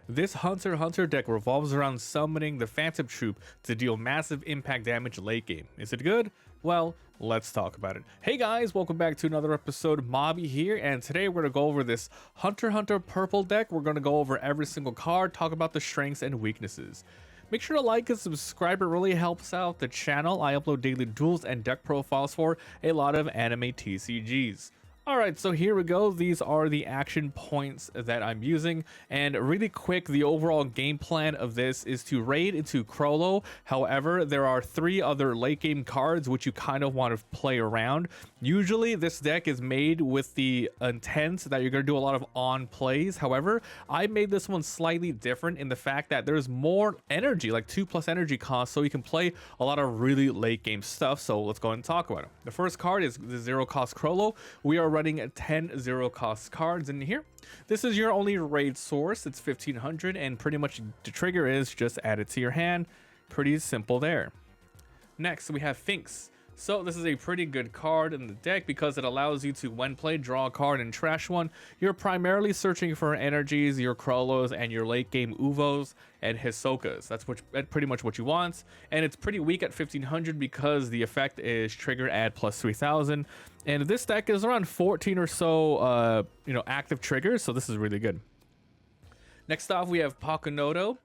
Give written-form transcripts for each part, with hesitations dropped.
This Hunter x Hunter deck revolves around summoning the Phantom Troupe to deal massive impact damage late game. Is it good? Well, let's talk about it. Hey guys, welcome back to another episode. Mobby here, and today we're going to go over this Hunter x Hunter purple deck. We're going to go over every single card, talk about the strengths and weaknesses. Make sure to like and subscribe, it really helps out the channel. I upload daily duels and deck profiles for a lot of anime TCGs. Alright, so here we go. These are the action points that I'm using, and really quick, the overall game plan of this is to raid into Crollo. However, there are 3 other late game cards which you kind of want to play around. Usually this deck is made with the intent that you're going to do a lot of on plays. However, I made this one slightly different in the fact that there's more energy, like 2+ energy cost, so you can play a lot of really late game stuff. So let's go ahead and talk about it. The first card is the 0 cost Crollo. We are running 10 0 cost cards in here. This is your only raid source. It's 1500, and pretty much the trigger is just add it to your hand. Pretty simple there. Next we have Finks. So this is a pretty good card in the deck because it allows you to, when played, draw a card and trash one. You're primarily searching for energies, your Crollos, and your late game Uvos and Hisokas. That's pretty much what you want. And it's pretty weak at 1500 because the effect is trigger add plus 3000. And this deck is around 14 or so active triggers, so this is really good. Next off, we have Pakunoda,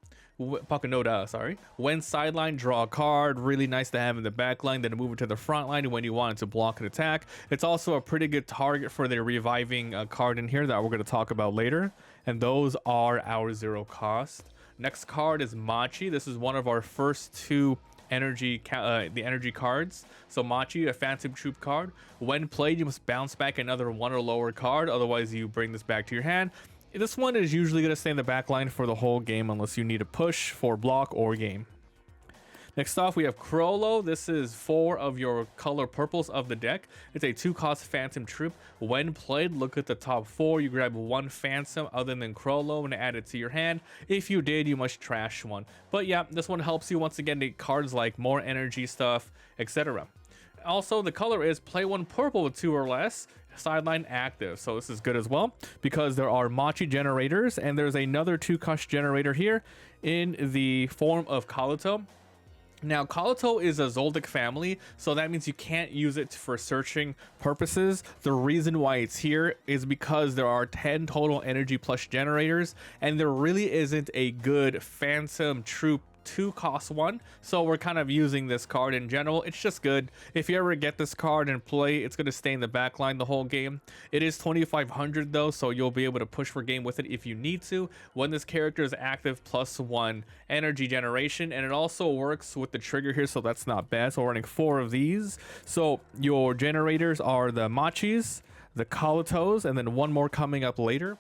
sorry. When sideline, draw a card. Really nice to have in the back line, then move it to the front line when you want it to block an attack. It's also a pretty good target for the reviving card in here that we're going to talk about later. And those are our 0 cost. Next card is Machi. This is one of our first 2 energy cards. So Machi, a Phantom Troupe card. When played, you must bounce back another 1 or lower card. Otherwise, you bring this back to your hand. This one is usually going to stay in the back line for the whole game unless you need a push for block or game. Next off, we have Crollo. This is 4 of your color purples of the deck. It's a 2 cost Phantom Troupe. When played, look at the top 4. You grab 1 Phantom other than Crollo and add it to your hand. If you did, you must trash one. But yeah, this one helps you once again to cards like more energy stuff, etc. Also, the color is play 1 purple with 2 or less, sideline active. So this is good as well because there are Machi generators, and there's another 2 cost generator here in the form of Kaluto. Now, Kaluto is a Zoldyck family, so that means you can't use it for searching purposes. The reason why it's here is because there are 10 total energy plus generators, and there really isn't a good Phantom Troupe 2 cost one, so we're kind of using this card in general. It's just good. If you ever get this card and play, it's going to stay in the back line the whole game. It is 2500 though, so you'll be able to push for game with it if you need to when this character is active plus 1 energy generation, and it also works with the trigger here, so that's not bad. So we're running 4 of these. So your generators are the Machis, the Kalutos, and then 1 more coming up later.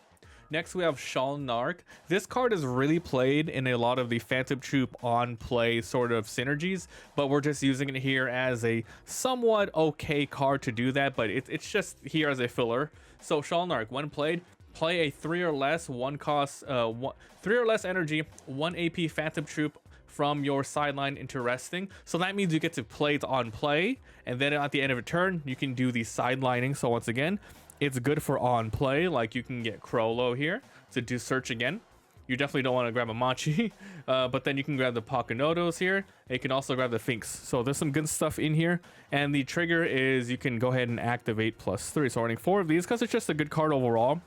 Next, we have Shalnark. This card is really played in a lot of the Phantom Troupe on play sort of synergies, but we're just using it here as a somewhat okay card to do that, but it's just here as a filler. So Shalnark, when played, play a 3 or less 1 cost 3 or less energy 1 AP Phantom Troupe from your sideline into resting. So that means you get to play it on play, and then at the end of a turn you can do the sidelining. So once again, it's good for on play, like you can get Crollo here to do search again. You definitely don't want to grab a Machi, but then you can grab the Pakunodos here. You can also grab the Finks. So there's some good stuff in here. And the trigger is you can go ahead and activate plus 3. So we're running 4 of these because it's just a good card overall.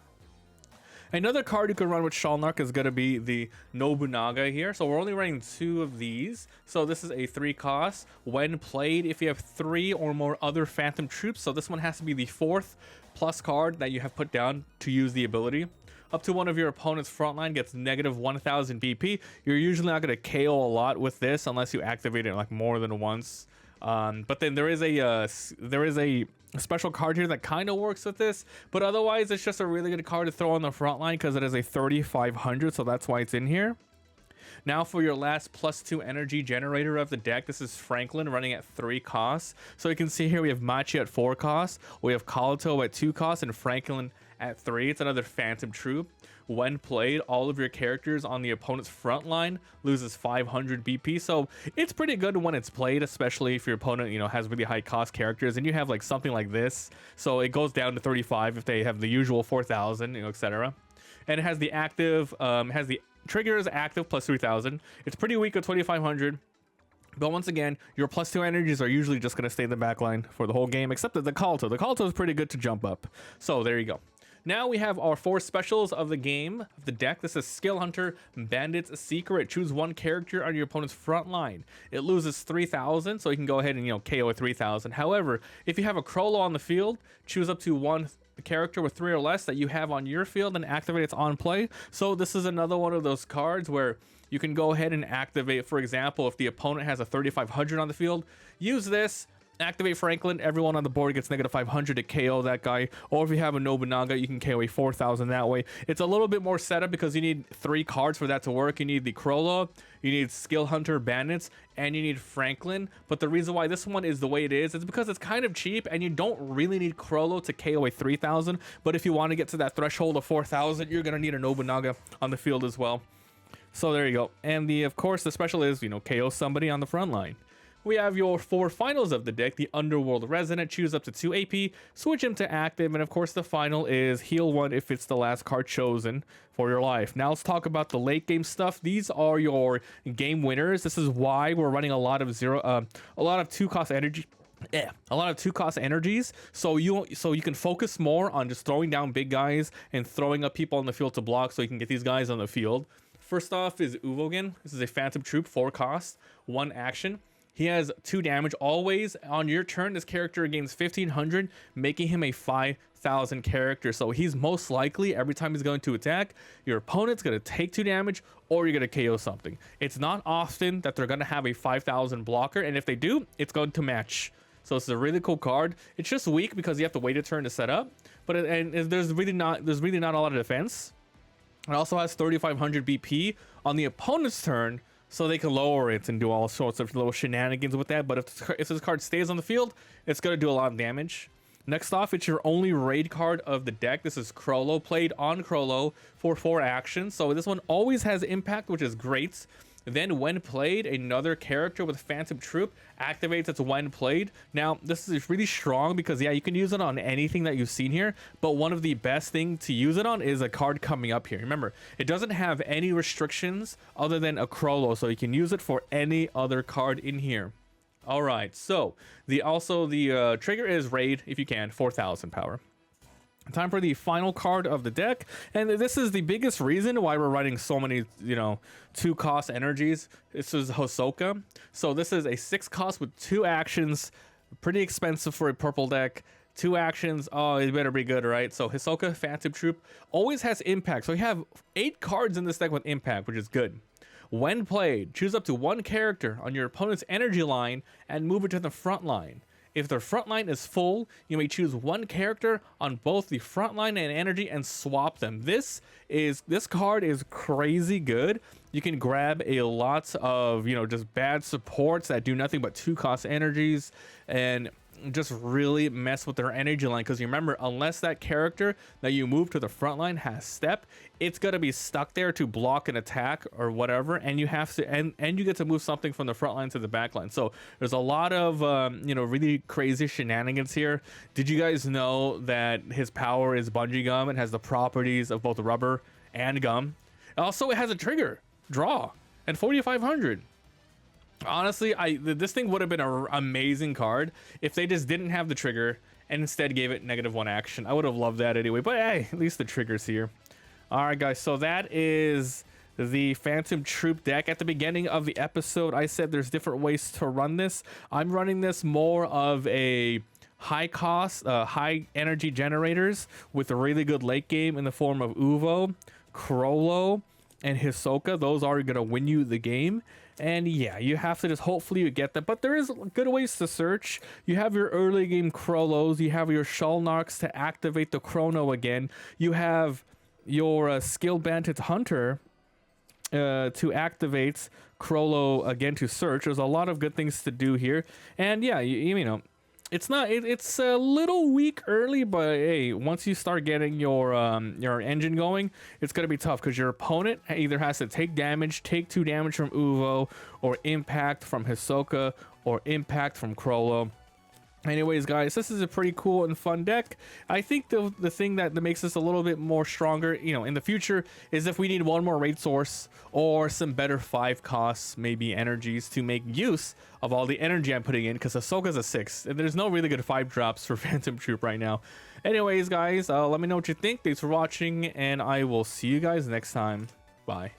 Another card you can run with Shalnark is going to be the Nobunaga here. So we're only running 2 of these. So this is a 3 cost. When played, if you have 3 or more other Phantom Troops, so this one has to be the 4th plus card that you have put down to use the ability. Up to one of your opponent's frontline gets negative 1000 BP. You're usually not going to KO a lot with this unless you activate it like more than once. But then there is a special card here that kind of works with this, but otherwise it's just a really good card to throw on the front line because it is a 3500, so that's why it's in here. Now for your last +2 energy generator of the deck, this is Franklin running at 3 costs. So you can see here we have Machi at 4 costs, we have Kaluto at 2 costs, and Franklin at 3. It's another Phantom Troupe. When played, all of your characters on the opponent's front line loses 500 BP. So it's pretty good when it's played, especially if your opponent, has really high cost characters and you have like something like this. So it goes down to 35 if they have the usual 4000, etc. And it has the active, trigger is active plus 3000. It's pretty weak at 2500. But once again, your +2 energies are usually just going to stay in the backline for the whole game, except that the Kalto. The Kalto is pretty good to jump up. So there you go. Now we have our 4 specials of the game, of the deck. This is Skill Hunter, Bandit's Secret. Choose one character on your opponent's front line. It loses 3000, so you can go ahead and, KO at 3000. However, if you have a Crollo on the field, choose up to one character with 3 or less that you have on your field and activate its on play. So this is another one of those cards where you can go ahead and activate, for example, if the opponent has a 3500 on the field, use this, activate Franklin, everyone on the board gets -500 to KO that guy. Or if you have a Nobunaga, you can KO a 4000 that way. It's a little bit more setup because you need 3 cards for that to work. You need the Crollo, you need Skill Hunter, Bandits, and you need Franklin. But the reason why this one is the way it is because it's kind of cheap and you don't really need Crollo to KO a 3000. But if you want to get to that threshold of 4000, you're going to need a Nobunaga on the field as well. So there you go. And of course, the special is, KO somebody on the front line. We have your 4 finals of the deck. The Underworld Resident, choose up to 2 AP, switch him to active, and of course the final is heal 1 if it's the last card chosen for your life. Now let's talk about the late game stuff. These are your game winners. This is why we're running a lot of 2-cost energy. Yeah, a lot of 2-cost energies, so you can focus more on just throwing down big guys and throwing up people on the field to block, so you can get these guys on the field. First off is Uvogen. This is a Phantom Troupe, 4 cost, 1 action. He has 2 damage. Always on your turn, this character gains 1500, making him a 5000 character. So he's most likely, every time he's going to attack, your opponent's going to take 2 damage or you're going to KO something. It's not often that they're going to have a 5000 blocker, and if they do, it's going to match. So it's a really cool card. It's just weak because you have to wait a turn to set up, but there's really not a lot of defense. It also has 3500 BP on the opponent's turn, so they can lower it and do all sorts of little shenanigans with that. But if this card stays on the field, it's going to do a lot of damage. Next off, it's your only raid card of the deck. This is Crollo, played on Crollo for 4 actions. So this one always has impact, which is great. Then when played, another character with Phantom Troupe activates its when played. Now, this is really strong because, yeah, you can use it on anything that you've seen here, but one of the best things to use it on is a card coming up here. Remember, it doesn't have any restrictions other than a Crollo, so you can use it for any other card in here. All right, so the trigger is raid, if you can, 4000 power. Time for the final card of the deck, and this is the biggest reason why we're running so many 2-cost energies. This is Hisoka. So this is a 6-cost with 2 actions, pretty expensive for a purple deck. 2 actions, oh, it better be good, right? So Hisoka, Phantom Troupe, always has impact. So you have 8 cards in this deck with impact, which is good. When played, choose up to 1 character on your opponent's energy line and move it to the front line. If their front line is full, you may choose 1 character on both the front line and energy and swap them. This card is crazy good. You can grab a lot of, just bad supports that do nothing but 2-cost energies and just really mess with their energy line, because you remember, unless that character that you move to the front line has step, it's gonna be stuck there to block an attack or whatever, and you have to and you get to move something from the front line to the back line. So there's a lot of really crazy shenanigans here. Did you guys know that his power is bungee gum and has the properties of both rubber and gum? Also, it has a trigger, draw, and 4500. Honestly, this thing would have been an amazing card if they just didn't have the trigger and instead gave it -1 action. I would have loved that anyway, but hey, at least the trigger's here. All right, guys, so that is the Phantom Troupe deck. At the beginning of the episode, I said there's different ways to run this. I'm running this more of a high cost, high energy generators with a really good late game in the form of Uvo, Crollo, and Hisoka. Those are going to win you the game. And yeah, you have to just hopefully you get that. But there is good ways to search. You have your early game Crollos. You have your Shulnarks to activate the Chrono again. You have your Skill Bandit Hunter to activate Crollo again to search. There's a lot of good things to do here. And yeah, it's a little weak early, but hey, once you start getting your engine going, it's gonna be tough because your opponent either has to take 2 damage from Uvo, or impact from Hisoka, or impact from Crollo. Anyways, guys, this is a pretty cool and fun deck. I think the thing that makes us a little bit more stronger, you know, in the future is if we need one more raid source or some better 5 costs, maybe energies, to make use of all the energy I'm putting in, because Hisoka's a 6 and there's no really good 5 drops for Phantom Troupe right now. Anyways, guys, let me know what you think. Thanks for watching, and I will see you guys next time. Bye.